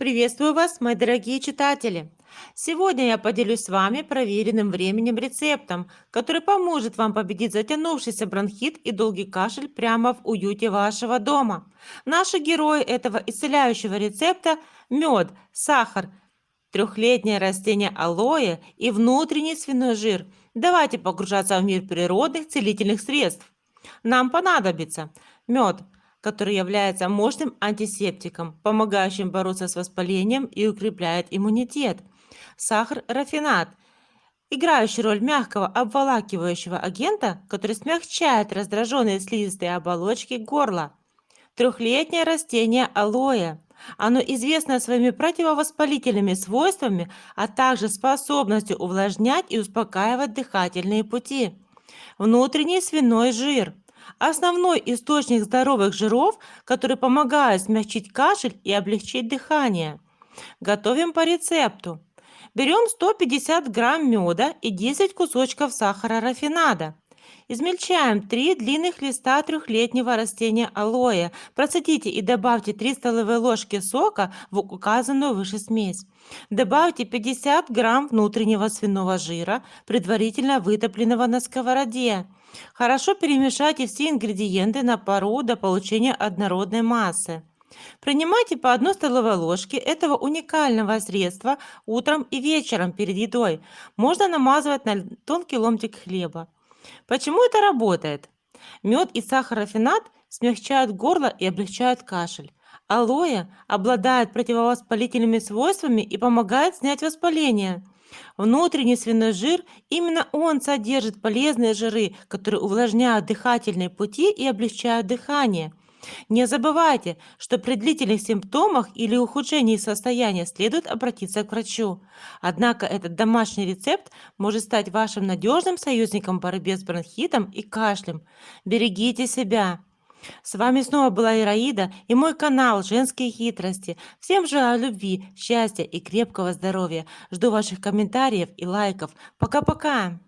Приветствую вас, мои дорогие читатели! Сегодня я поделюсь с вами проверенным временем рецептом, который поможет вам победить затянувшийся бронхит и долгий кашель прямо в уюте вашего дома. Наши герои этого исцеляющего рецепта – мед, сахар, трехлетнее растение алоэ и внутренний свиной жир. Давайте погружаться в мир природных целительных средств. Нам понадобится мед, который является мощным антисептиком, помогающим бороться с воспалением и укрепляет иммунитет. Сахар-рафинат, играющий роль мягкого обволакивающего агента, который смягчает раздраженные слизистые оболочки горла. Трехлетнее растение алоэ. Оно известно своими противовоспалительными свойствами, а также способностью увлажнять и успокаивать дыхательные пути. Внутренний свиной жир – основной источник здоровых жиров, который помогает смягчить кашель и облегчить дыхание. Готовим по рецепту. Берем 150 грамм меда и 10 кусочков сахара рафинада. Измельчаем 3 длинных листа трехлетнего растения алоэ. Процедите и добавьте 3 столовые ложки сока в указанную выше смесь. Добавьте 50 грамм внутреннего свиного жира, предварительно вытопленного на сковороде. Хорошо перемешайте все ингредиенты на пару до получения однородной массы. Принимайте по 1 столовой ложке этого уникального средства утром и вечером перед едой. Можно намазывать на тонкий ломтик хлеба. Почему это работает? Мед и сахар-рафинат смягчают горло и облегчают кашель. Алоэ обладает противовоспалительными свойствами и помогает снять воспаление. Внутренний свиной жир, именно он содержит полезные жиры, которые увлажняют дыхательные пути и облегчают дыхание. Не забывайте, что при длительных симптомах или ухудшении состояния следует обратиться к врачу. Однако этот домашний рецепт может стать вашим надежным союзником в борьбе с бронхитом и кашлем. Берегите себя! С вами снова была Ираида и мой канал «Женские хитрости». Всем желаю любви, счастья и крепкого здоровья. Жду ваших комментариев и лайков. Пока-пока!